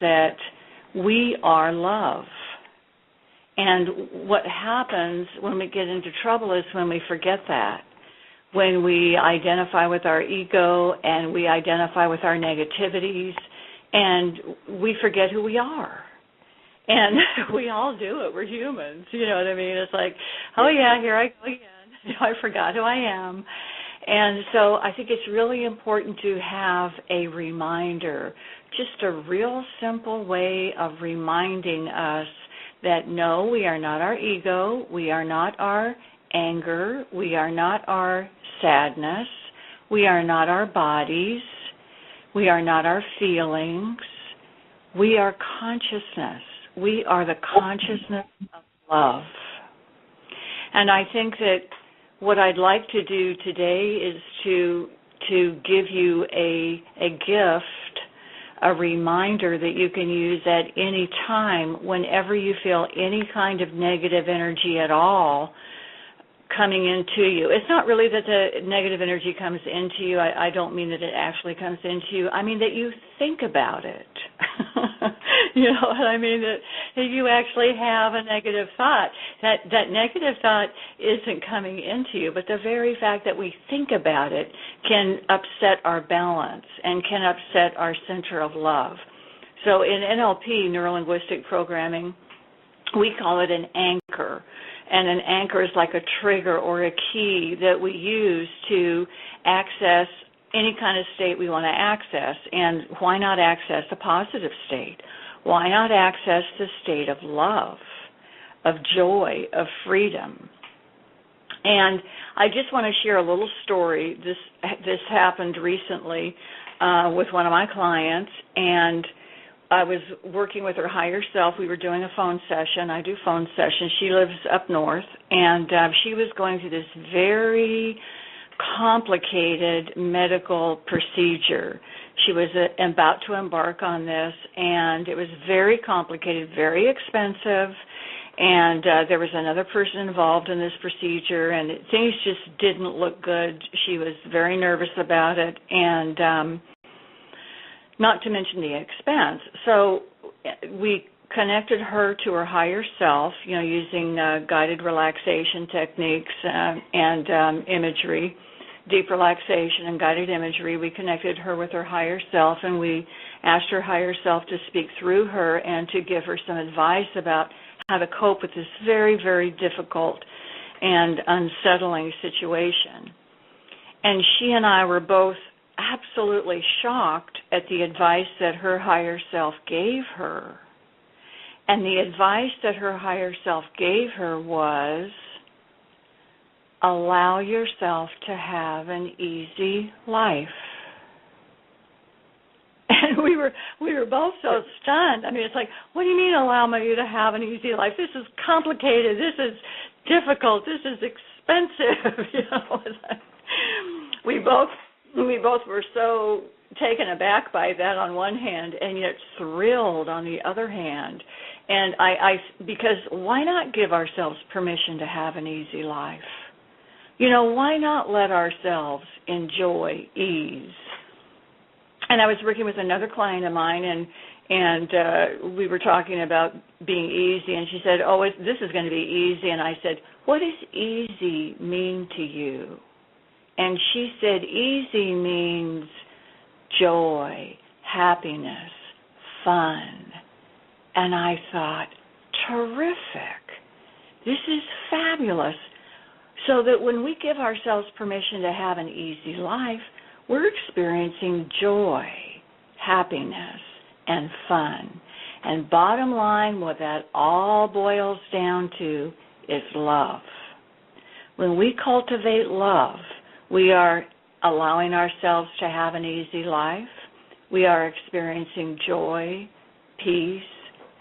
that we are love. And what happens when we get into trouble is when we forget that, when we identify with our ego and we identify with our negativities, and we forget who we are. And we all do it. We're humans. You know what I mean? It's like, oh, yeah, here I go again. I forgot who I am. And so I think it's really important to have a reminder, just a real simple way of reminding us that no, we are not our ego, we are not our anger, we are not our sadness, we are not our bodies, we are not our feelings, we are consciousness. We are the consciousness of love. And I think that what I'd like to do today is to give you a gift, a reminder that you can use at any time whenever you feel any kind of negative energy at all coming into you. It's not really that the negative energy comes into you. I don't mean that it actually comes into you. I mean that you think about it. You know what I mean? That you actually have a negative thought. That negative thought isn't coming into you, but the very fact that we think about it can upset our balance and can upset our center of love. So in NLP, neuro-linguistic programming, we call it an anchor. And an anchor is like a trigger or a key that we use to access any kind of state we want to access. And why not access a positive state? Why not access the state of love, of joy, of freedom? And I just want to share a little story. This happened recently with one of my clients, and I was working with her higher self. We were doing a phone session. I do phone sessions. She lives up north, and she was going through this very complicated medical procedure. She was about to embark on this, and it was very complicated, very expensive, and there was another person involved in this procedure, and things just didn't look good. She was very nervous about it, and not to mention the expense. So we connected her to her higher self, you know, using guided relaxation techniques and imagery, deep relaxation and guided imagery. We connected her with her higher self, and we asked her higher self to speak through her and to give her some advice about how to cope with this very, very difficult and unsettling situation. And she and I were both absolutely shocked at the advice that her higher self gave her. And the advice that her higher self gave her was, allow yourself to have an easy life. And we were both so stunned. I mean, it's like, what do you mean allow me to have an easy life? This is complicated. This is difficult. This is expensive. You know, we both were so taken aback by that on one hand, and yet thrilled on the other hand. And because why not give ourselves permission to have an easy life? You know, why not let ourselves enjoy ease? And I was working with another client of mine, and we were talking about being easy, and she said, oh, this is going to be easy. And I said, what does easy mean to you? And she said, easy means joy, happiness, fun. And I thought, terrific. This is fabulous. So that when we give ourselves permission to have an easy life, we're experiencing joy, happiness, and fun. And bottom line, what that all boils down to is love. When we cultivate love, we are allowing ourselves to have an easy life. We are experiencing joy, peace,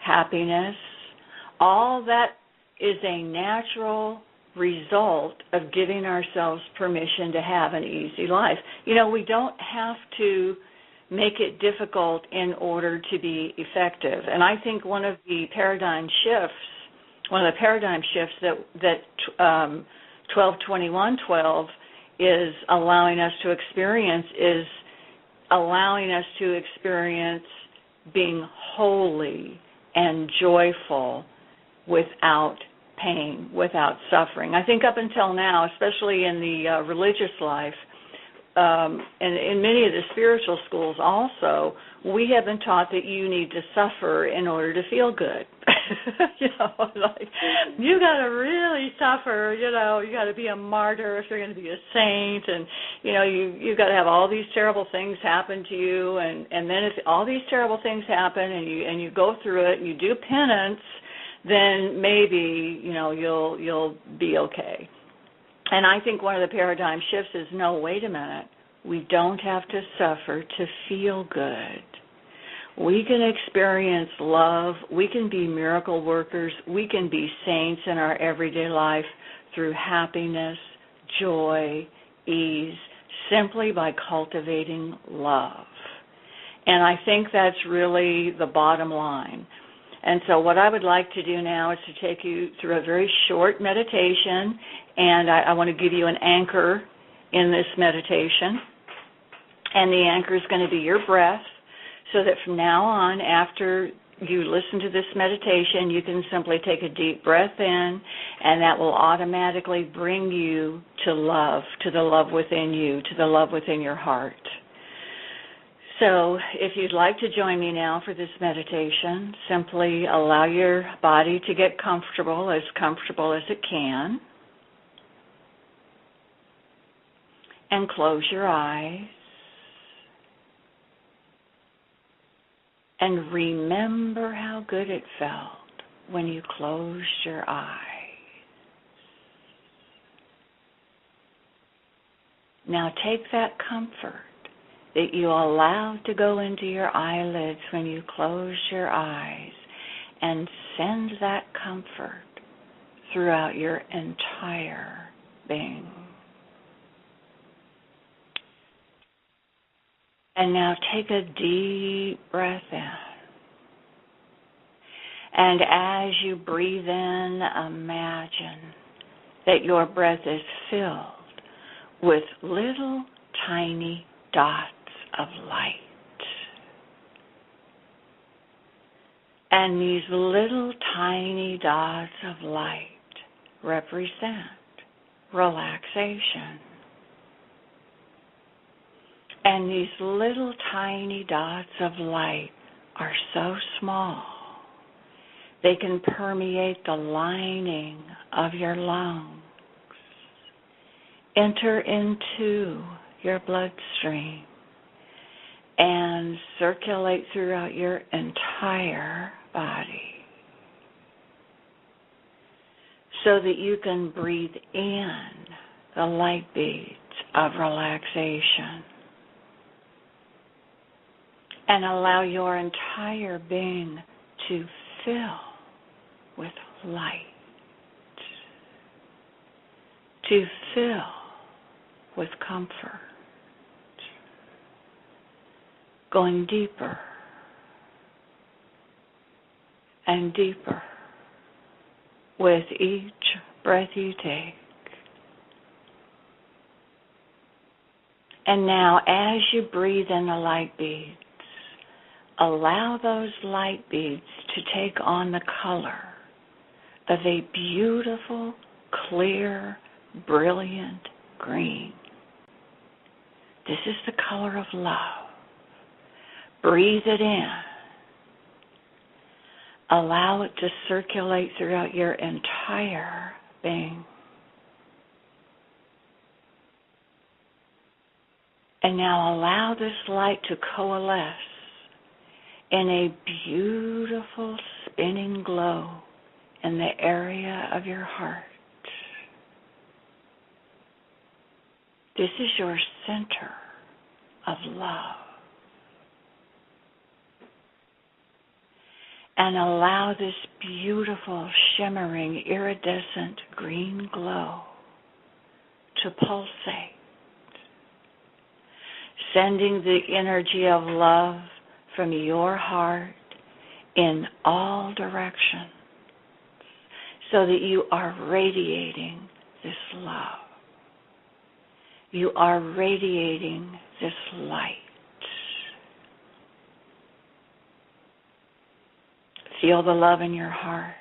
happiness. All that is a natural result of giving ourselves permission to have an easy life. You know, we don't have to make it difficult in order to be effective. And I think one of the paradigm shifts that 12-21-12 is allowing us to experience being holy and joyful without pain, without suffering. I think up until now, especially in the religious life, and in many of the spiritual schools also, we have been taught that you need to suffer in order to feel good. Like you got to really suffer. You got to be a martyr if you're going to be a saint, and you got to have all these terrible things happen to you, and then if all these terrible things happen and you go through it and you do penance, then maybe you'll be okay. And I think one of the paradigm shifts is, no, wait a minute. We don't have to suffer to feel good. We can experience love. We can be miracle workers. We can be saints in our everyday life through happiness, joy, ease, simply by cultivating love. And I think that's really the bottom line. And so what I would like to do now is to take you through a very short meditation, and I want to give you an anchor in this meditation. And the anchor is going to be your breath, so that from now on, after you listen to this meditation, you can simply take a deep breath in, and that will automatically bring you to love, to the love within you, to the love within your heart. So if you'd like to join me now for this meditation, simply allow your body to get comfortable as it can. And close your eyes. And remember how good it felt when you closed your eyes. Now take that comfort that you allowed to go into your eyelids when you closed your eyes, and send that comfort throughout your entire being. And now take a deep breath in. And as you breathe in, imagine that your breath is filled with little tiny dots of light. And these little tiny dots of light represent relaxation. And these little tiny dots of light are so small, they can permeate the lining of your lungs, enter into your bloodstream, and circulate throughout your entire body, so that you can breathe in the light beads of relaxation and allow your entire being to fill with light, to fill with comfort, going deeper and deeper with each breath you take. And now, as you breathe in the light beads, allow those light beads to take on the color of a beautiful, clear, brilliant green. This is the color of love. Breathe it in. Allow it to circulate throughout your entire being. And now allow this light to coalesce in a beautiful spinning glow in the area of your heart. This is your center of love. And allow this beautiful, shimmering, iridescent green glow to pulsate, sending the energy of love from your heart in all directions, so that you are radiating this love. You are radiating this light. Feel the love in your heart.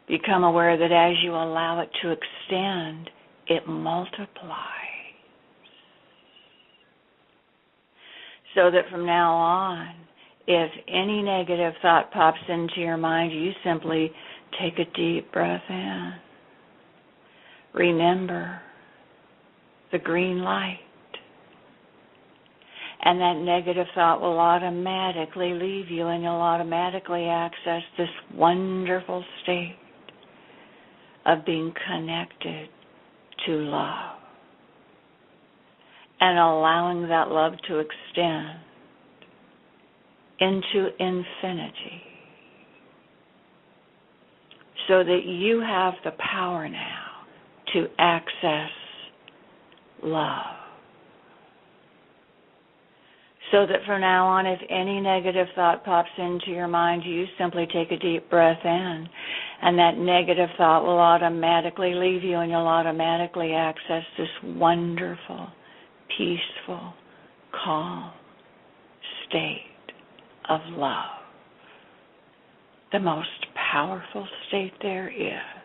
Become aware that as you allow it to extend, it multiplies. So that from now on, if any negative thought pops into your mind, you simply take a deep breath in. Remember the green light. And that negative thought will automatically leave you, and you'll automatically access this wonderful state of being connected to love and allowing that love to extend into infinity so that you have the power now to access love. So that from now on, if any negative thought pops into your mind, you simply take a deep breath in, and that negative thought will automatically leave you, and you'll automatically access this wonderful, peaceful, calm state of love. The most powerful state there is.